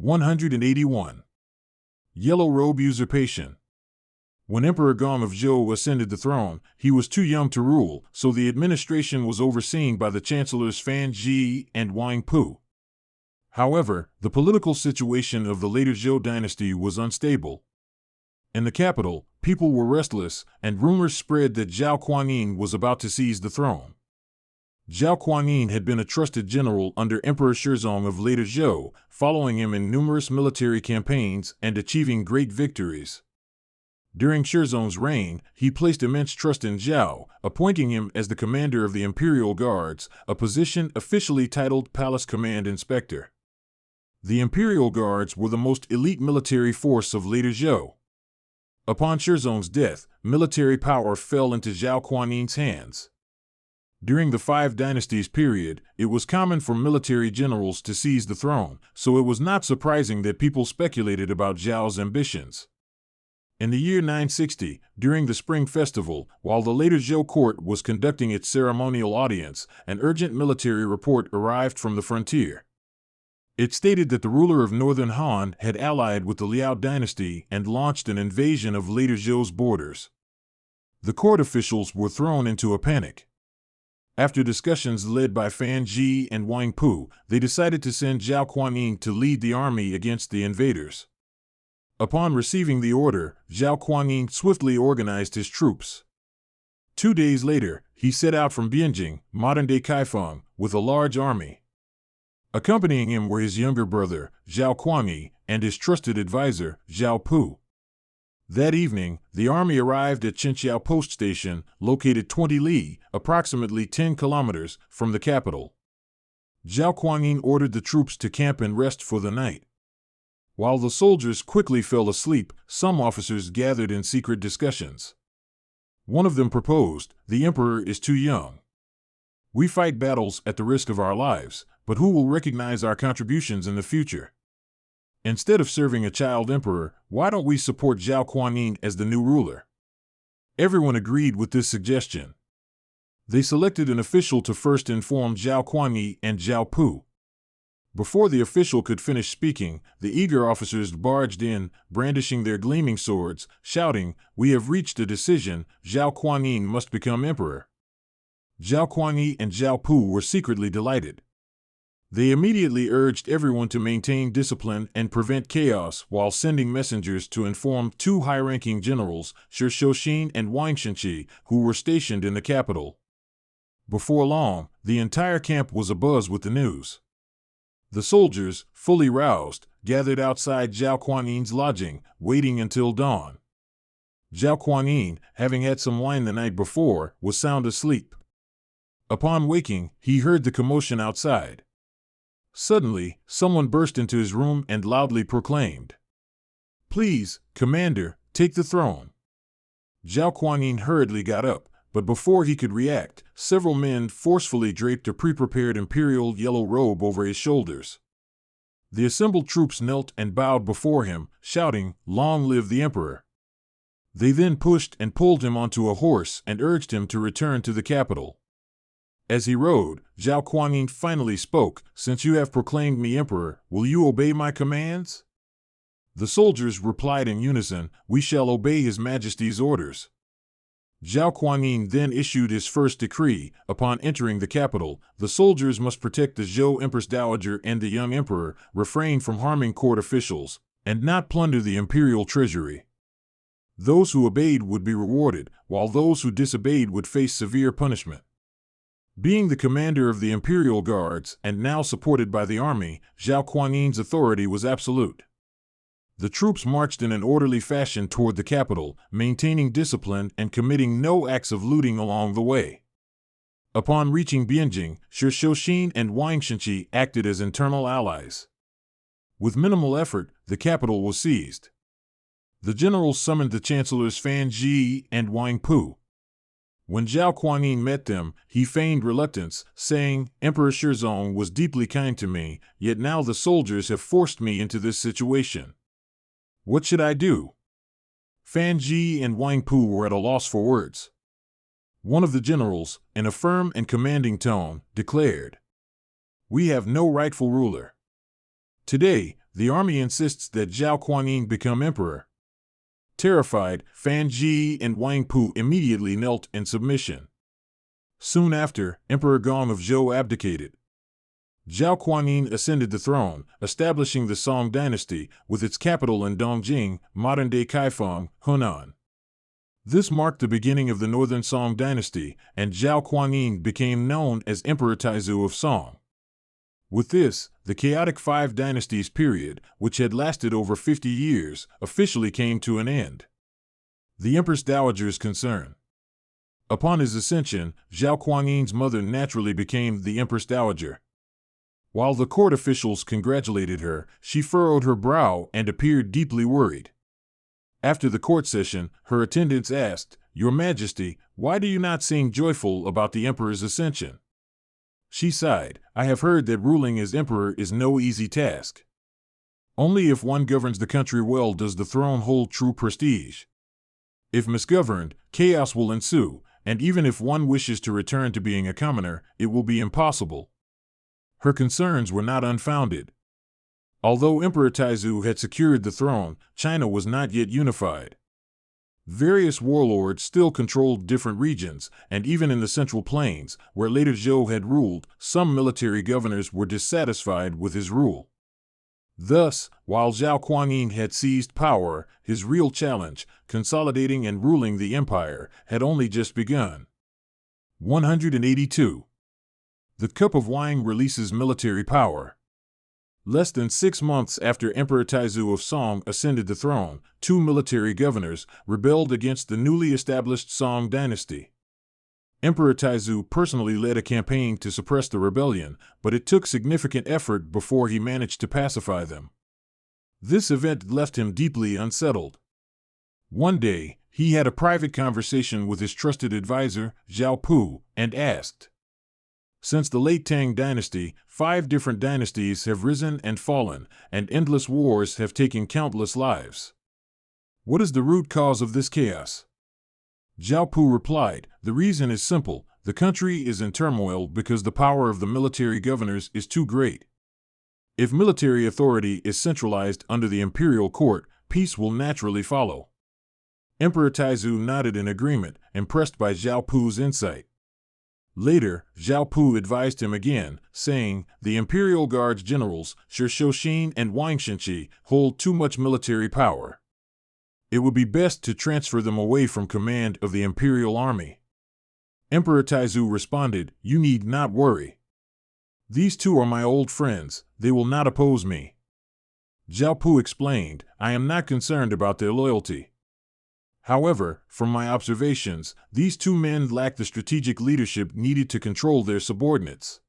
181. Yellow Robe Usurpation. When Emperor Kuang of Zhou ascended the throne, he was too young to rule, so the administration was overseen by the chancellors Fan Zhi and Wang Pu. However, the political situation of the later Zhou dynasty was unstable. In the capital, people were restless, and rumors spread that Zhao Kuang was about to seize the throne. Zhao Kuang had been a trusted general under Emperor Shizong of later Zhou, following him in numerous military campaigns and achieving great victories. During Shizong's reign, he placed immense trust in Zhao, appointing him as the commander of the Imperial Guards, a position officially titled Palace Command Inspector. The Imperial Guards were the most elite military force of later Zhou. Upon Shizong's death, military power fell into Zhao Kuang's hands. During the Five Dynasties period, it was common for military generals to seize the throne, so it was not surprising that people speculated about Zhao's ambitions. In the year 960, during the Spring Festival, while the later Zhou court was conducting its ceremonial audience, an urgent military report arrived from the frontier. It stated that the ruler of northern Han had allied with the Liao dynasty and launched an invasion of later Zhou's borders. The court officials were thrown into a panic. After discussions led by Fan Zhi and Wang Pu, they decided to send Zhao Kuang to lead the army against the invaders. Upon receiving the order, Zhao Kuang swiftly organized his troops. 2 days later, he set out from Bianjing, modern-day Kaifeng, with a large army. Accompanying him were his younger brother, Zhao Kuang, and his trusted advisor, Zhao Pu. That evening, the army arrived at Chinqiao Post Station, located 20 li, approximately 10 kilometers, from the capital. Zhao Kuang ordered the troops to camp and rest for the night. While the soldiers quickly fell asleep, some officers gathered in secret discussions. One of them proposed, "The emperor is too young. We fight battles at the risk of our lives, but who will recognize our contributions in the future? Instead of serving a child emperor, why don't we support Zhao Kuang as the new ruler?" Everyone agreed with this suggestion. They selected an official to first inform Zhao Kuang and Zhao Pu. Before the official could finish speaking, the eager officers barged in, brandishing their gleaming swords, shouting, "We have reached a decision, Zhao Kuang must become emperor." Zhao Kuang and Zhao Pu were secretly delighted. They immediately urged everyone to maintain discipline and prevent chaos while sending messengers to inform 2 high-ranking generals, Shi Shouxin and Wang Shenqi, who were stationed in the capital. Before long, the entire camp was abuzz with the news. The soldiers, fully roused, gathered outside Zhao Kuang's lodging, waiting until dawn. Zhao Kuang, having had some wine the night before, was sound asleep. Upon waking, he heard the commotion outside. Suddenly, someone burst into his room and loudly proclaimed, "Please, Commander, take the throne." Zhao Kuang hurriedly got up, but before he could react, several men forcefully draped a pre-prepared imperial yellow robe over his shoulders. The assembled troops knelt and bowed before him, shouting, "Long live the emperor!" They then pushed and pulled him onto a horse and urged him to return to the capital. As he rode, Zhao Kuang finally spoke, "Since you have proclaimed me emperor, will you obey my commands?" The soldiers replied in unison, "We shall obey His Majesty's orders." Zhao Kuang then issued his first decree. Upon entering the capital, the soldiers must protect the Zhou Empress Dowager and the young emperor, refrain from harming court officials, and not plunder the imperial treasury. Those who obeyed would be rewarded, while those who disobeyed would face severe punishment. Being the commander of the Imperial Guards, and now supported by the army, Zhao Kuang's authority was absolute. The troops marched in an orderly fashion toward the capital, maintaining discipline and committing no acts of looting along the way. Upon reaching Bianjing, Shi Shouxin and Wang Shenqi acted as internal allies. With minimal effort, the capital was seized. The generals summoned the chancellors Fan Zhi and Wang Pu. When Zhao Kuang met them, he feigned reluctance, saying, "Emperor Shizong was deeply kind to me, yet now the soldiers have forced me into this situation. What should I do?" Fan Zhi and Wang Pu were at a loss for words. One of the generals, in a firm and commanding tone, declared, "We have no rightful ruler. Today, the army insists that Zhao Kuang become emperor. Terrified, Fan Ji and Wang Pu immediately knelt in submission. Soon after, Emperor Gong of Zhou abdicated. Zhao Kuang ascended the throne, establishing the Song dynasty, with its capital in Dongjing, modern-day Kaifeng, Hunan. This marked the beginning of the Northern Song dynasty, and Zhao Kuang became known as Emperor Taizu of Song. With this, the chaotic Five Dynasties period, which had lasted over 50 years, officially came to an end. The Empress Dowager's concern. Upon his ascension, Zhao Kuang's mother naturally became the Empress Dowager. While the court officials congratulated her, she furrowed her brow and appeared deeply worried. After the court session, her attendants asked, "Your Majesty, why do you not seem joyful about the emperor's ascension?" She sighed, "I have heard that ruling as emperor is no easy task. Only if one governs the country well does the throne hold true prestige. If misgoverned, chaos will ensue, and even if one wishes to return to being a commoner, it will be impossible." Her concerns were not unfounded. Although Emperor Taizu had secured the throne, China was not yet unified. Various warlords still controlled different regions, and even in the Central Plains, where later Zhou had ruled, some military governors were dissatisfied with his rule. Thus, while Zhao Kuang had seized power, his real challenge, consolidating and ruling the empire, had only just begun. 182. The Cup of Wang releases military power. Less than 6 months after Emperor Taizu of Song ascended the throne, 2 military governors rebelled against the newly established Song dynasty. Emperor Taizu personally led a campaign to suppress the rebellion, but it took significant effort before he managed to pacify them. This event left him deeply unsettled. One day, he had a private conversation with his trusted advisor, Zhao Pu, and asked, "Since the late Tang dynasty, 5 different dynasties have risen and fallen, and endless wars have taken countless lives. What is the root cause of this chaos?" Zhao Pu replied, "The reason is simple. The country is in turmoil because the power of the military governors is too great. If military authority is centralized under the imperial court, peace will naturally follow." Emperor Taizu nodded in agreement, impressed by Zhao Pu's insight. Later, Zhao Pu advised him again, saying, "The Imperial Guards generals, Shi Shouxin and Wang Shenqi, hold too much military power. It would be best to transfer them away from command of the Imperial Army." Emperor Taizu responded, "You need not worry. These 2 are my old friends, they will not oppose me." Zhao Pu explained, "I am not concerned about their loyalty. However, from my observations, these 2 men lack the strategic leadership needed to control their subordinates.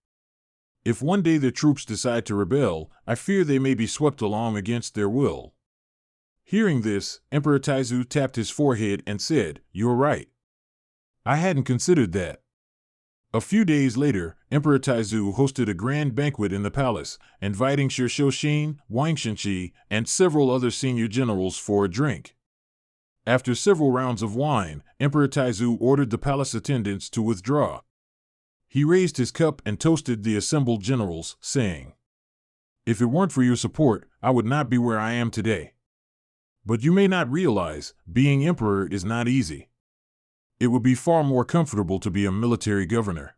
If one day their troops decide to rebel, I fear they may be swept along against their will." Hearing this, Emperor Taizu tapped his forehead and said, "You're right. I hadn't considered that." A few days later, Emperor Taizu hosted a grand banquet in the palace, inviting Shi Shouxin, Wang Shenqi, and several other senior generals for a drink. After several rounds of wine, Emperor Taizu ordered the palace attendants to withdraw. He raised his cup and toasted the assembled generals, saying, "If it weren't for your support, I would not be where I am today. But you may not realize, being emperor is not easy. It would be far more comfortable to be a military governor.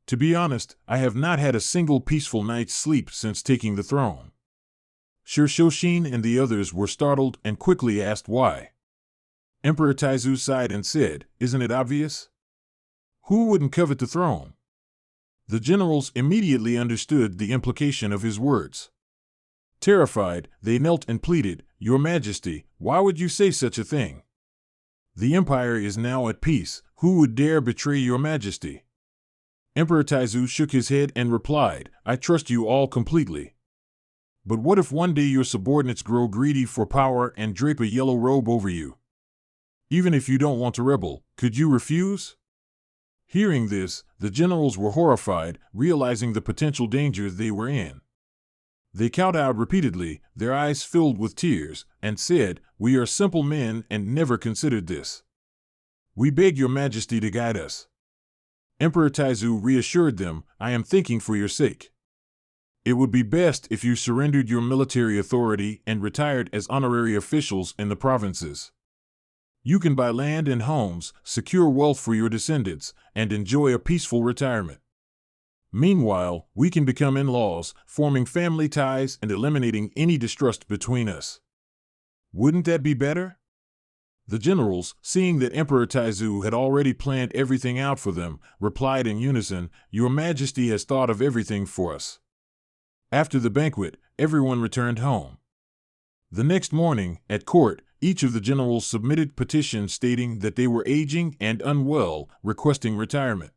To be honest, I have not had a single peaceful night's sleep since taking the throne." Shi Shouxin and the others were startled and quickly asked why. Emperor Taizu sighed and said, "Isn't it obvious? Who wouldn't covet the throne?" The generals immediately understood the implication of his words. Terrified, they knelt and pleaded, "Your Majesty, why would you say such a thing? The empire is now at peace. Who would dare betray your Majesty?" Emperor Taizu shook his head and replied, "I trust you all completely. But what if one day your subordinates grow greedy for power and drape a yellow robe over you? Even if you don't want to rebel, could you refuse?" Hearing this, the generals were horrified, realizing the potential danger they were in. They kowtowed repeatedly, their eyes filled with tears, and said, "We are simple men and never considered this. We beg your Majesty to guide us." Emperor Taizu reassured them, "I am thinking for your sake. It would be best if you surrendered your military authority and retired as honorary officials in the provinces. You can buy land and homes, secure wealth for your descendants, and enjoy a peaceful retirement. Meanwhile, we can become in-laws, forming family ties and eliminating any distrust between us. Wouldn't that be better? The generals, seeing that Emperor Taizu had already planned everything out for them, replied in unison, "Your Majesty has thought of everything for us." After the banquet, everyone returned home. The next morning, at court, each of the generals submitted petitions stating that they were aging and unwell, requesting retirement.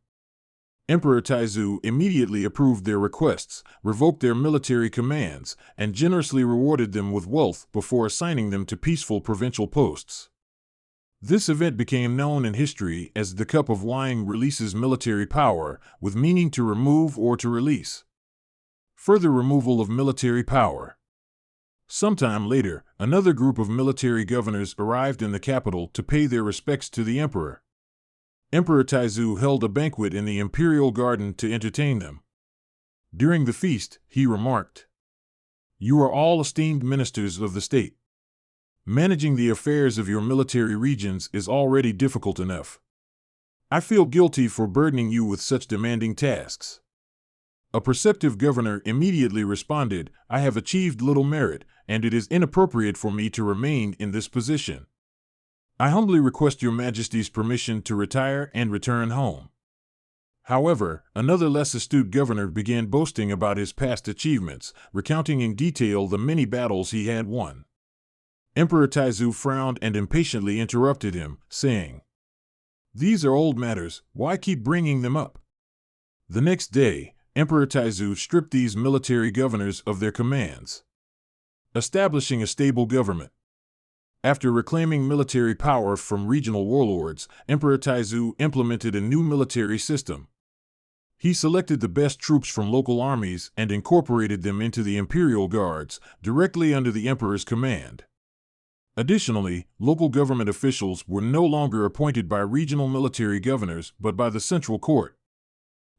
Emperor Taizu immediately approved their requests, revoked their military commands, and generously rewarded them with wealth before assigning them to peaceful provincial posts. This event became known in history as the Cup of Wine releases military power, with meaning to remove or to release. Further removal of military power. Sometime later, another group of military governors arrived in the capital to pay their respects to the emperor. Emperor Taizu held a banquet in the imperial garden to entertain them. During the feast, he remarked, "You are all esteemed ministers of the state. Managing the affairs of your military regions is already difficult enough. I feel guilty for burdening you with such demanding tasks." A perceptive governor immediately responded, "I have achieved little merit, and it is inappropriate for me to remain in this position. I humbly request your Majesty's permission to retire and return home." However, another less astute governor began boasting about his past achievements, recounting in detail the many battles he had won. Emperor Taizu frowned and impatiently interrupted him, saying, "These are old matters, why keep bringing them up?" The next day, Emperor Taizu stripped these military governors of their commands, establishing a stable government. After reclaiming military power from regional warlords, Emperor Taizu implemented a new military system. He selected the best troops from local armies and incorporated them into the imperial guards, directly under the emperor's command. Additionally, local government officials were no longer appointed by regional military governors but by the central court.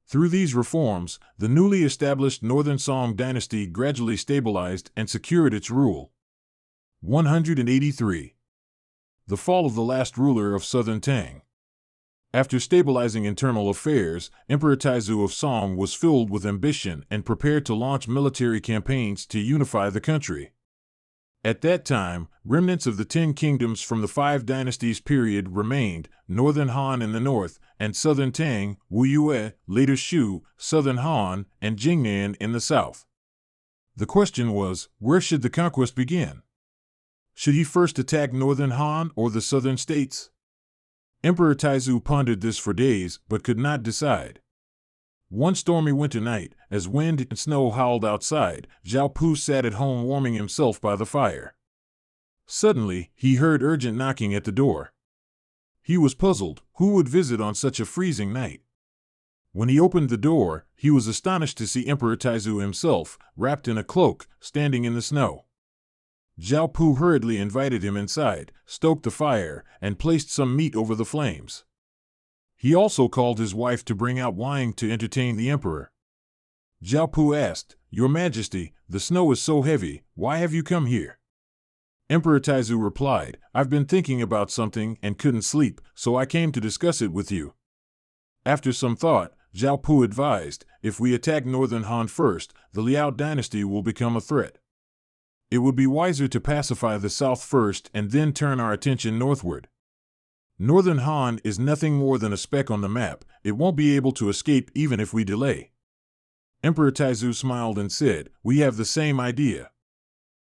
Through these reforms, the newly established Northern Song dynasty gradually stabilized and secured its rule. 183. The fall of the last ruler of southern Tang. After stabilizing internal affairs, Emperor Taizu of Song was filled with ambition and prepared to launch military campaigns to unify the country. At that time, remnants of the 10 kingdoms from the 5 dynasties period remained: Northern Han in the north, and Southern Tang, Wu Yue, later Shu, Southern Han, and Jingnan in the south. The question was, where should the conquest begin? Should he first attack Northern Han or the southern states? Emperor Taizu pondered this for days but could not decide. One stormy winter night, as wind and snow howled outside, Zhao sat at home warming himself by the fire. Suddenly, he heard urgent knocking at the door. He was puzzled. Who would visit on such a freezing night? When he opened the door, he was astonished to see Emperor Taizu himself, wrapped in a cloak, standing in the snow. Zhao hurriedly invited him inside, stoked the fire, and placed some meat over the flames. He also called his wife to bring out wine to entertain the emperor. Zhao asked, "Your Majesty, the snow is so heavy, why have you come here?" Emperor Taizu replied, "I've been thinking about something and couldn't sleep, so I came to discuss it with you." After some thought, Zhao advised, "If we attack Northern Han first, the Liao dynasty will become a threat. It would be wiser to pacify the south first and then turn our attention northward. Northern Han is nothing more than a speck on the map. It won't be able to escape even if we delay." Emperor Taizu smiled and said, "We have the same idea."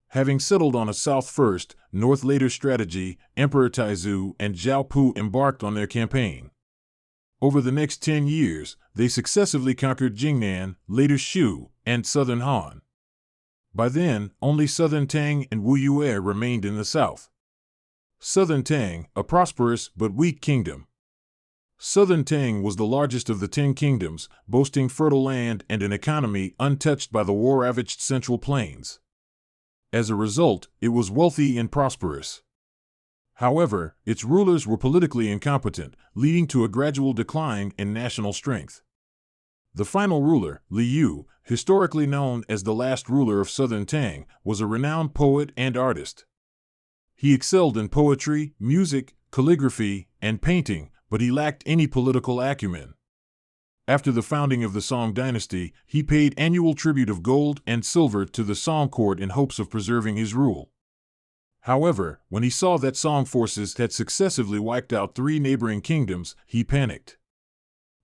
Having settled on a south first, north later strategy, Emperor Taizu and Zhao embarked on their campaign. Over the next 10 years, they successively conquered Jingnan, later Shu, and southern Han. By then, only southern Tang and Wu Yue remained in the south. Southern Tang, a prosperous but weak kingdom. Southern Tang was the largest of the 10 kingdoms, boasting fertile land and an economy untouched by the war-ravaged Central Plains. As a result, it was wealthy and prosperous. However, its rulers were politically incompetent, leading to a gradual decline in national strength. The final ruler, Li Yu, historically known as the last ruler of southern Tang, was a renowned poet and artist. He excelled in poetry, music, calligraphy, and painting, but he lacked any political acumen. After the founding of the Song dynasty, he paid annual tribute of gold and silver to the Song court in hopes of preserving his rule. However, when he saw that Song forces had successively wiped out 3 neighboring kingdoms, he panicked.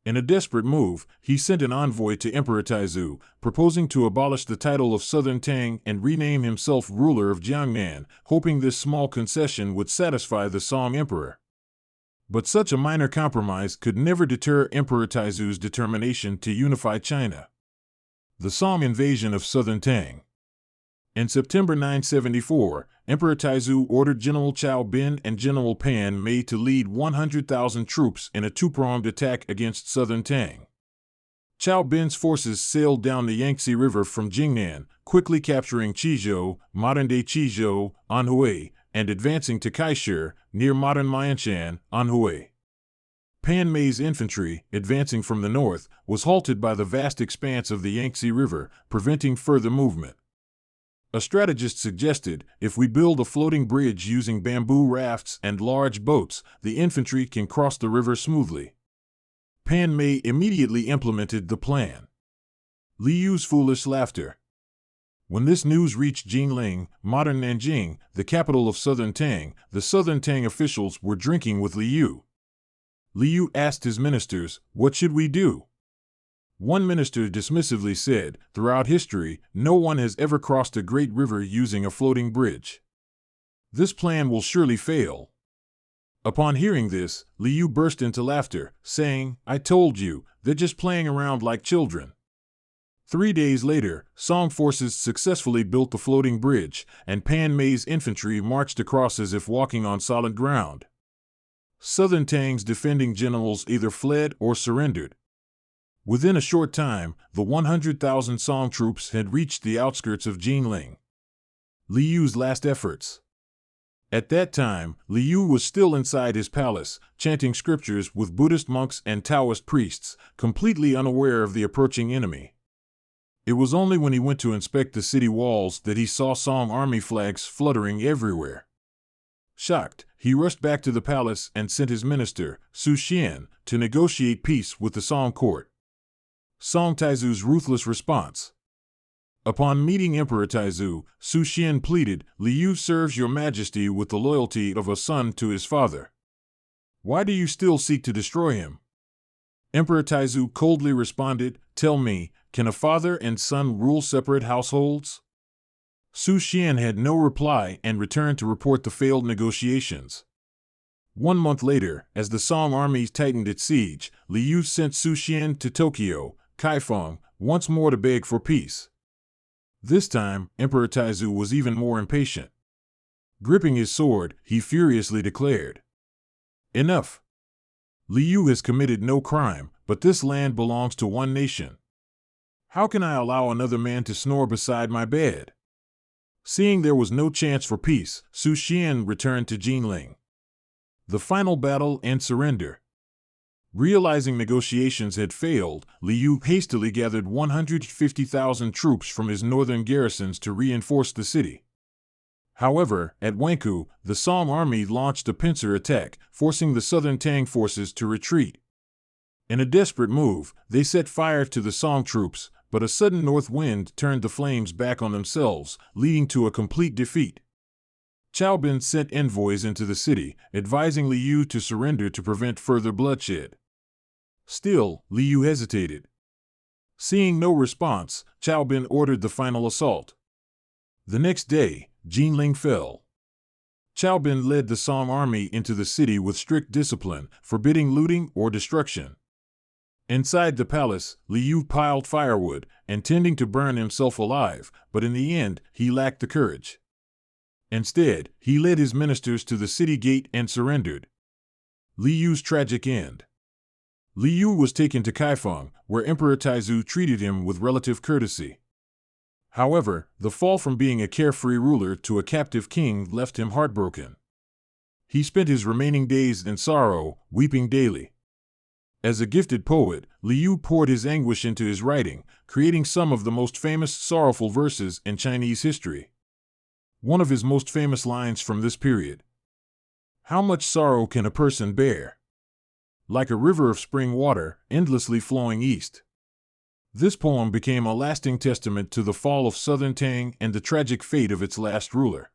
In a desperate move, he sent an envoy to Emperor Taizu, proposing to abolish the title of Southern Tang and rename himself ruler of Jiangnan, hoping this small concession would satisfy the Song emperor. But such a minor compromise could never deter Emperor Taizu's determination to unify China. The Song invasion of Southern Tang. In September 974, Emperor Taizu ordered General Zhao Bin and General Pan Mei to lead 100,000 troops in a 2-pronged attack against Southern Tang. Zhao Bin's forces sailed down the Yangtze River from Jingnan, quickly capturing Qizhou, modern-day Qizhou, Anhui, and advancing to Kaisher, near modern Mianshan, Anhui. Pan Mei's infantry, advancing from the north, was halted by the vast expanse of the Yangtze River, preventing further movement. A strategist suggested, if we build a floating bridge using bamboo rafts and large boats, the infantry can cross the river smoothly. Pan Mei immediately implemented the plan. Li Yu's foolish laughter. When this news reached Jingling, modern Nanjing, the capital of Southern Tang, the Southern Tang officials were drinking with Li Yu. Li Yu asked his ministers, "What should we do?" One minister dismissively said, "Throughout history, no one has ever crossed a great river using a floating bridge. This plan will surely fail." Upon hearing this, Li Yu burst into laughter, saying, "I told you, they're just playing around like children." 3 days later, Song forces successfully built the floating bridge, and Pan Mei's infantry marched across as if walking on solid ground. Southern Tang's defending generals either fled or surrendered. Within a short time, the 100,000 Song troops had reached the outskirts of Jingling. Li Yu's last efforts. At that time, Li Yu was still inside his palace, chanting scriptures with Buddhist monks and Taoist priests, completely unaware of the approaching enemy. It was only when he went to inspect the city walls that he saw Song army flags fluttering everywhere. Shocked, he rushed back to the palace and sent his minister, Su Xian, to negotiate peace with the Song court. Song Taizu's ruthless response. Upon meeting Emperor Taizu, Su Xian pleaded, "Li Yu serves your majesty with the loyalty of a son to his father. Why do you still seek to destroy him?" Emperor Taizu coldly responded, "Tell me, can a father and son rule separate households?" Su Xian had no reply and returned to report the failed negotiations. 1 month later, as the Song army tightened its siege, Li Yu sent Su Xian to Tokyo, Kaifeng, once more to beg for peace. This time, Emperor Taizu was even more impatient. Gripping his sword, he furiously declared, "Enough! Li Yu has committed no crime, but this land belongs to one nation. How can I allow another man to snore beside my bed?" Seeing there was no chance for peace, Su Xian returned to Jingling. The final battle and surrender. Realizing negotiations had failed, Li Yu hastily gathered 150,000 troops from his northern garrisons to reinforce the city. However, at Wankou, the Song army launched a pincer attack, forcing the southern Tang forces to retreat. In a desperate move, they set fire to the Song troops, but a sudden north wind turned the flames back on themselves, leading to a complete defeat. Zhao Bin sent envoys into the city, advising Li Yu to surrender to prevent further bloodshed. Still, Li Yu hesitated. Seeing no response, Zhao Bin ordered the final assault. The next day, Jingling fell. Zhao Bin led the Song army into the city with strict discipline, forbidding looting or destruction. Inside the palace, Li Yu piled firewood, intending to burn himself alive, but in the end, he lacked the courage. Instead, he led his ministers to the city gate and surrendered. Li Yu's tragic end. Li Yu was taken to Kaifeng, where Emperor Taizu treated him with relative courtesy. However, the fall from being a carefree ruler to a captive king left him heartbroken. He spent his remaining days in sorrow, weeping daily. As a gifted poet, Liu poured his anguish into his writing, creating some of the most famous sorrowful verses in Chinese history. One of his most famous lines from this period: "How much sorrow can a person bear? Like a river of spring water, endlessly flowing east." This poem became a lasting testament to the fall of southern Tang and the tragic fate of its last ruler.